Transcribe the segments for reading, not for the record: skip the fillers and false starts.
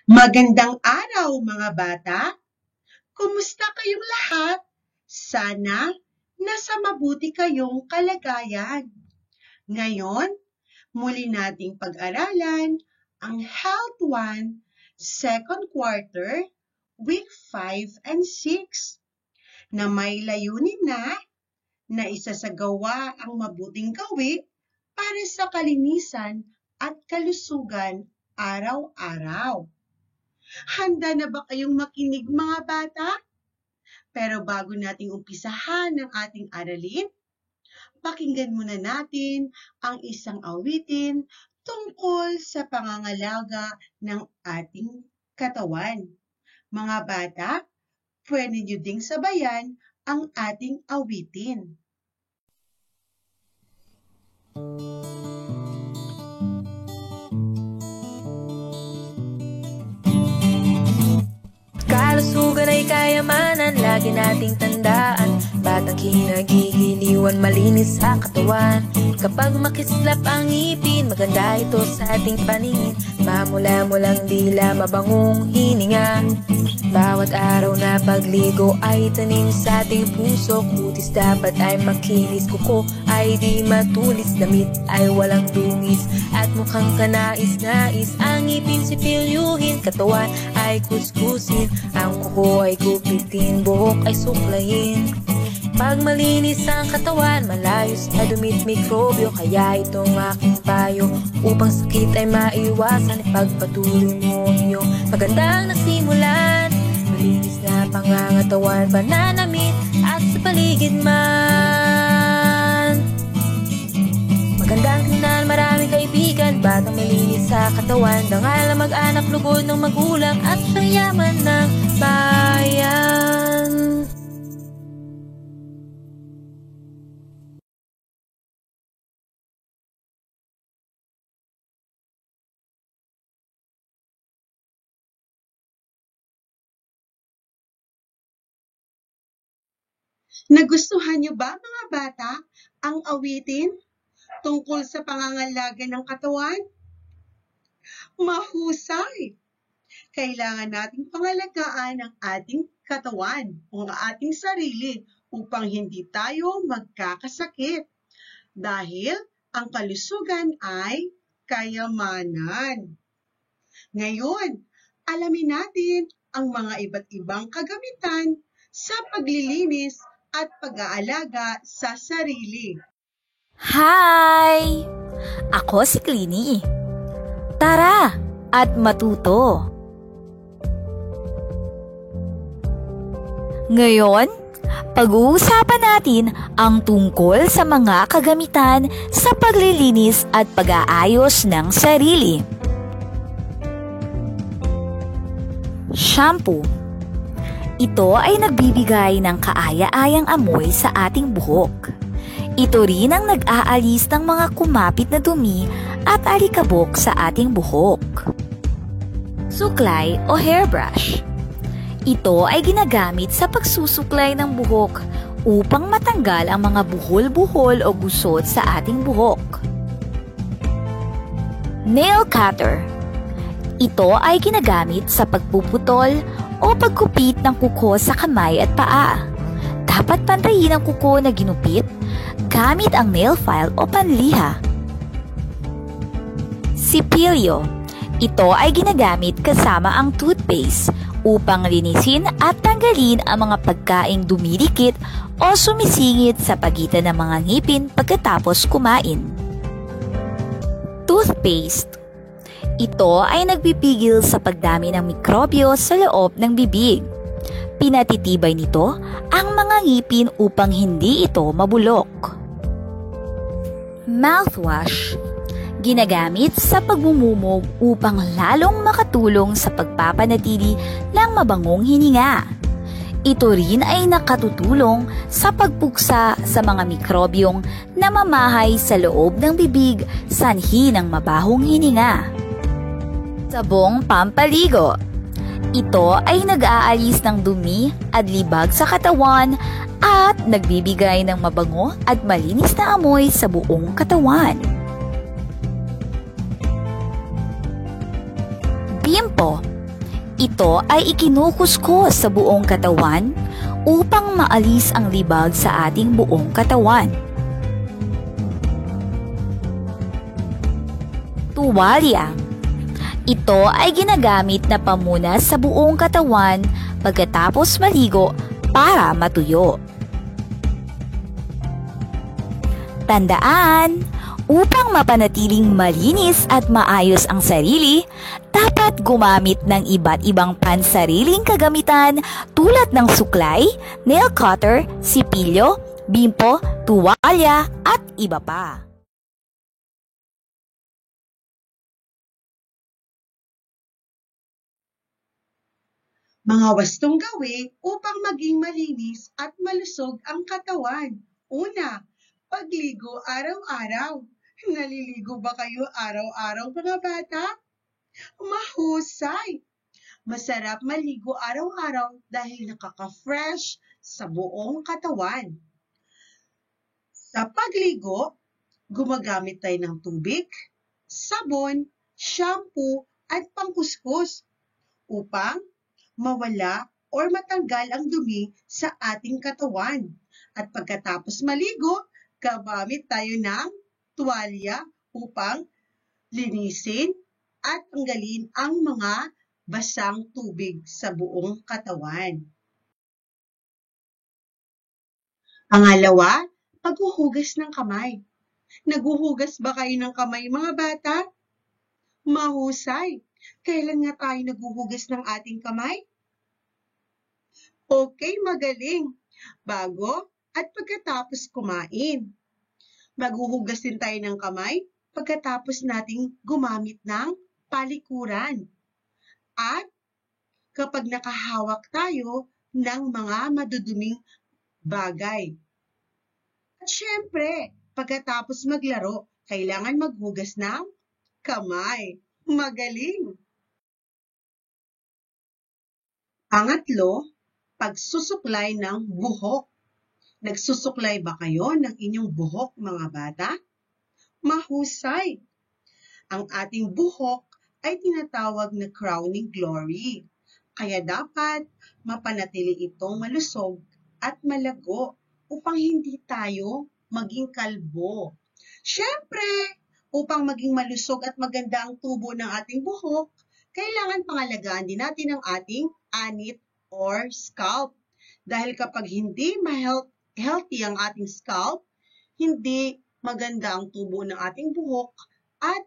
Magandang araw mga bata! Kumusta kayong lahat? Sana nasa mabuti kayong kalagayan. Ngayon, muli nating pag-aralan ang Health 1, Second Quarter, Week 5 and 6 na may layunin na isasagawa ang mabuting gawi para sa kalinisan at kalusugan araw-araw. Handa na ba kayong makinig mga bata? Pero bago nating umpisahan ang ating aralin, pakinggan muna natin ang isang awitin tungkol sa pangangalaga ng ating katawan. Mga bata, pwede niyo ding sabayan ang ating awitin. Kalusugan ay kayamanan, lagi nating tandaan. Batang kinagigiliwan, malinis sa katawan. Kapag makislap ang ngipin, maganda ito sa ating paningin. Mamula-mulang dila, mabangong hininga. Bawat araw na pagligo ay tanim sa ating puso. Kutis dapat ay makinis, kuko ay di matulis. Damit ay walang dungis at mukhang kanais-nais. Ang ngipin sipilyuhin, katawan ay kuskusin. Ang kuko ay gupitin, buhok ay suklayin. Pag malinis ang katawan, malayo sa dumit mikrobyo. Kaya itong aking payo, upang sakit ay maiwasan, ipagpatuloy mo iyong magandang nasimulan. Malinis na pangangatawan, pananamit at sa paligid man. Magandang tingnan, maraming kaibigan, batang malinis sa katawan. Dangal na mag-anak, lugod ng magulang at siyang yaman ng bayan. Nagustuhan niyo ba mga bata ang awitin tungkol sa pangangalaga ng katawan? Mahusay! Kailangan nating pangalagaan ang ating katawan o ang ating sarili upang hindi tayo magkakasakit. Dahil ang kalusugan ay kayamanan. Ngayon, alamin natin ang mga iba't ibang kagamitan sa paglilinis at pag-aalaga sa sarili. Hi! Ako si Clinie. Tara at matuto! Ngayon, pag-uusapan natin ang tungkol sa mga kagamitan sa paglilinis at pag-aayos ng sarili. Shampoo. Ito ay nagbibigay ng kaaya-ayang amoy sa ating buhok. Ito rin ang nag-aalis ng mga kumapit na dumi at alikabok sa ating buhok. Suklay o hairbrush. Ito ay ginagamit sa pagsusuklay ng buhok upang matanggal ang mga buhol-buhol o gusot sa ating buhok. Nail cutter. Ito ay ginagamit sa pagpuputol o pagkupit ng kuko sa kamay at paa. Dapat pantayin ang kuko na ginupit gamit ang nail file o panliha. Sipilyo. Ito ay ginagamit kasama ang toothpaste upang linisin at tanggalin ang mga pagkaing dumidikit o sumisingit sa pagitan ng mga ngipin pagkatapos kumain. Toothpaste. Ito ay nagpipigil sa pagdami ng mikrobyo sa loob ng bibig. Pinatitibay nito ang mga ngipin upang hindi ito mabulok. Mouthwash. Ginagamit sa pagmumumog upang lalong makatulong sa pagpapanatili ng mabangong hininga. Ito rin ay nakatutulong sa pagpuksa sa mga mikrobyong namamahay sa loob ng bibig, sanhi ng mabahong hininga. Sabong pampaligo. Ito ay nag-aalis ng dumi at libag sa katawan at nagbibigay ng mabango at malinis na amoy sa buong katawan. Bimpo. Ito ay ikinukuskus sa buong katawan upang maalis ang libag sa ating buong katawan. Tuwalya. Ito ay ginagamit na pamunas sa buong katawan pagkatapos maligo para matuyo. Tandaan, upang mapanatiling malinis at maayos ang sarili, dapat gumamit ng iba't ibang pansariling kagamitan tulad ng suklay, nail cutter, sipilyo, bimpo, tuwalya at iba pa. Mga wastong gawin upang maging malinis at malusog ang katawan. Una, pagligo araw-araw. Naliligo ba kayo araw-araw mga bata? Mahusay! Masarap maligo araw-araw dahil nakaka-fresh sa buong katawan. Sa pagligo, gumagamit tayo ng tubig, sabon, shampoo at pangkuskus upang mawala o matanggal ang dumi sa ating katawan. At pagkatapos maligo, gamit tayo ng tuwalya upang linisin at tanggalin ang mga basang tubig sa buong katawan. Pangalawa, paghuhugas ng kamay. Naghuhugas ba kayo ng kamay mga bata? Mahusay! Kailan nga tayo naghuhugas ng ating kamay? Okay, magaling! Bago at pagkatapos kumain. Maghuhugas din tayo ng kamay pagkatapos nating gumamit ng palikuran. At kapag nakahawak tayo ng mga maduduming bagay. At syempre, pagkatapos maglaro, kailangan maghugas ng kamay. Magaling! Pangatlo, pagsusuklay ng buhok. Nagsusuklay ba kayo ng inyong buhok, mga bata? Mahusay! Ang ating buhok ay tinatawag na crowning glory. Kaya dapat mapanatili itong malusog at malago upang hindi tayo maging kalbo. Siyempre, upang maging malusog at maganda ang tubo ng ating buhok, kailangan pangalagaan din natin ang ating anit or scalp. Dahil kapag hindi healthy ang ating scalp, hindi maganda ang tubo ng ating buhok at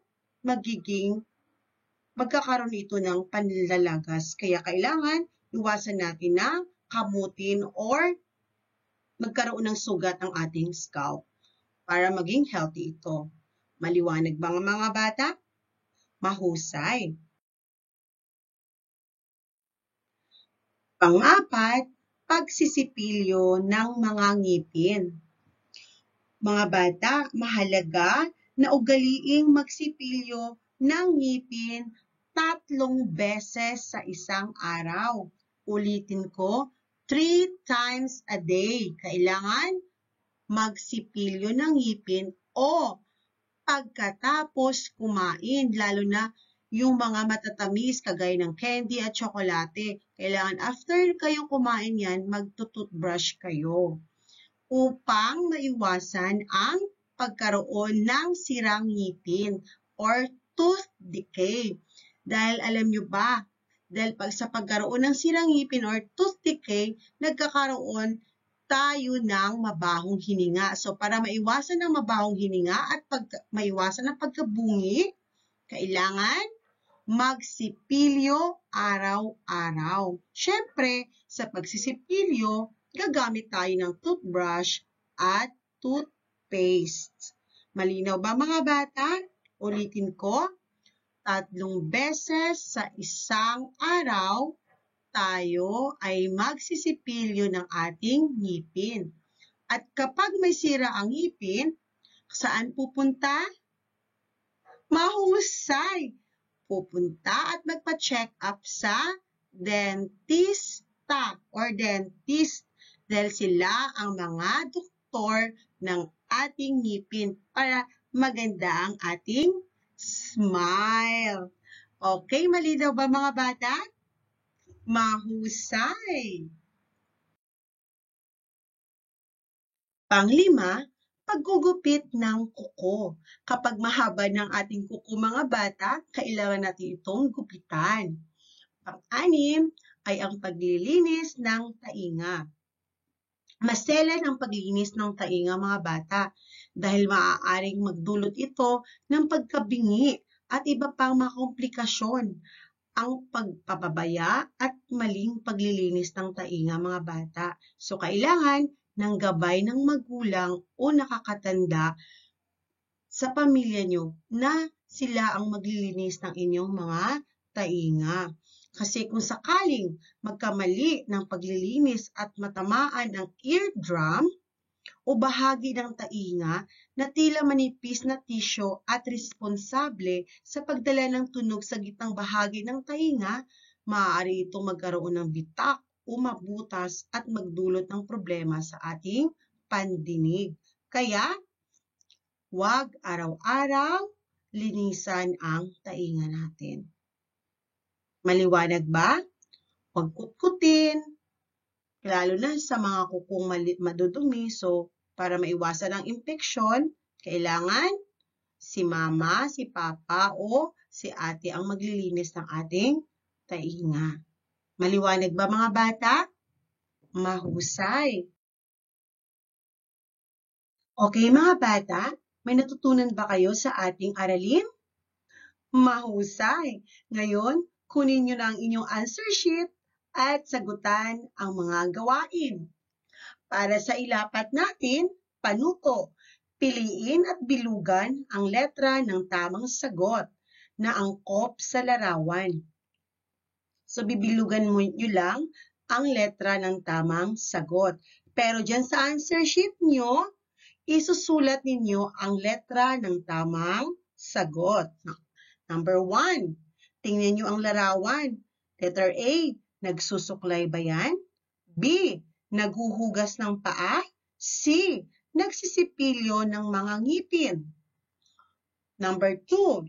magkakaroon ito ng panlalagas. Kaya kailangan iwasan natin na kamutin or magkaroon ng sugat ang ating scalp para maging healthy ito. Maliwanag ba mga bata? Mahusay! Pang-apat, pagsisipilyo ng mga ngipin. Mga bata, mahalaga na ugaliing magsipilyo ng ngipin 3 beses sa isang araw. Ulitin ko, 3 times a day. Kailangan magsipilyo ng ngipin o pagkatapos kumain, lalo na yung mga matatamis kagaya ng candy at tsokolate. Kailangan after kayong kumain yan, magtututbrush kayo upang maiwasan ang pagkaroon ng sirang ngipin or tooth decay. Dahil alam nyo ba, sa pagkaroon ng sirang ngipin or tooth decay, nagkakaroon tayo ng mabahong hininga. So para maiwasan ang mabahong hininga at maiwasan ang pagkabungi, kailangan magsipilyo araw-araw. Siyempre, sa pagsisipilyo, gagamit tayo ng toothbrush at toothpaste. Malinaw ba mga bata? Ulitin ko, 3 beses sa isang araw, tayo ay magsisipilyo ng ating ngipin. At kapag may sira ang ngipin, saan pupunta? Mahusay! Pupunta at magpa-check up sa dentista or dentist dahil sila ang mga doktor ng ating ngipin para maganda ang ating smile. Okay, malinaw ba mga bata? Mahusay! Panglima, paggugupit ng kuko. Kapag mahaba ng ating kuko mga bata, kailangan natin itong gupitan. Pang-anim ay ang paglilinis ng tainga. Maselan ang paglilinis ng tainga mga bata dahil maaaring magdulot ito ng pagkabingi at iba pang mga komplikasyon. Ang pagpapabaya at maling paglilinis ng tainga mga bata. So kailangan ng gabay ng magulang o nakakatanda sa pamilya nyo na sila ang maglilinis ng inyong mga tainga. Kasi kung sakaling magkamali ng paglilinis at matamaan ang eardrum o bahagi ng tainga na tila manipis na tisyo at responsable sa pagdala ng tunog sa gitnang bahagi ng tainga, maaari itong magkaroon ng bitak o mabutas at magdulot ng problema sa ating pandinig. Kaya, huwag araw-araw linisan ang tainga natin. Maliwanag ba? Huwag kutkutin, lalo na sa mga kukong madudumi. So, para maiwasan ang impeksyon, kailangan si mama, si papa, o si ate ang maglilinis ng ating tainga. Maliwanag ba mga bata? Mahusay! Okay mga bata, may natutunan ba kayo sa ating aralin? Mahusay! Ngayon, kunin nyo na ang inyong answer sheet at sagutan ang mga gawain. Para sa ilapat natin, panuto, piliin at bilugan ang letra ng tamang sagot na angkop sa larawan. So, bibilugan nyo lang ang letra ng tamang sagot. Pero dyan sa answer sheet nyo, isusulat ninyo ang letra ng tamang sagot. Number 1, tingnan nyo ang larawan. Letter A, nagsusuklay ba yan? B, naghuhugas ng paa? C, nagsisipilyo ng mga ngipin? Number 2,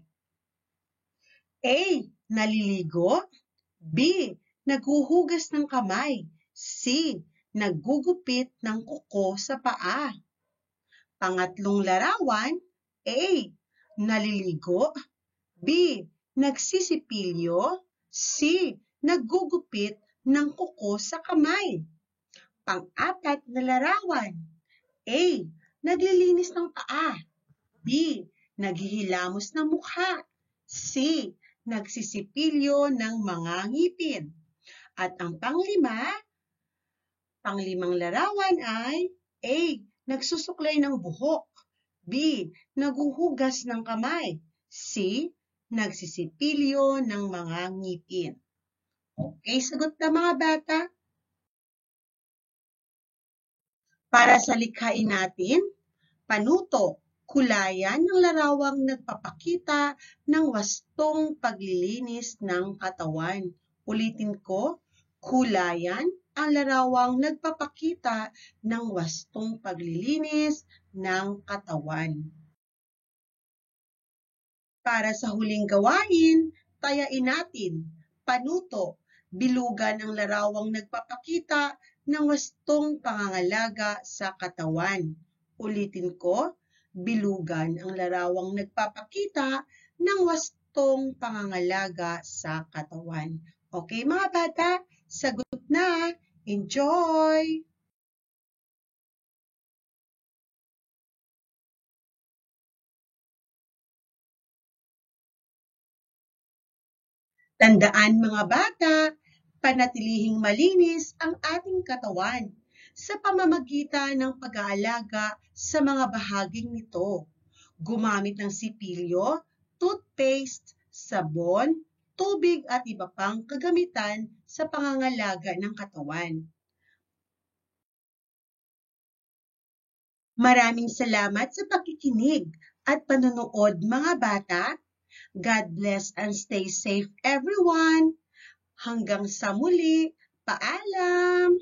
A, naliligo? B, naghuhugas ng kamay? C, naggugupit ng kuko sa paa? Pangatlong larawan, A, naliligo? B, nagsisipilyo? C, naggugupit ng kuko sa kamay? Pang-apat na larawan, A, naglilinis ng paa? B, naghihilamos ng mukha? C, nagsisipilyo ng mga ngipin? At ang panglimang larawan ay A, nagsusuklay ng buhok? B, naghuhugas ng kamay? C, nagsisipilyo ng mga ngipin? Okay, sagot na mga bata. Para sa likhain natin, panuto, kulayan ng larawang nagpapakita ng wastong paglilinis ng katawan. Ulitin ko, kulayan ang larawang nagpapakita ng wastong paglilinis ng katawan. Para sa huling gawain, tayain natin, panuto, bilugan ang larawang nagpapakita ng wastong pangangalaga sa katawan. Ulitin ko, bilugan ang larawang nagpapakita ng wastong pangangalaga sa katawan. Okay mga bata, sagot na! Enjoy! Tandaan mga bata, panatilihing malinis ang ating katawan sa pamamagitan ng pag-aalaga sa mga bahaging nito. Gumamit ng sipilyo, toothpaste, sabon, tubig at iba pang kagamitan sa pangangalaga ng katawan. Maraming salamat sa pakikinig at panonood mga bata. God bless and stay safe everyone. Hanggang sa muli, paalam!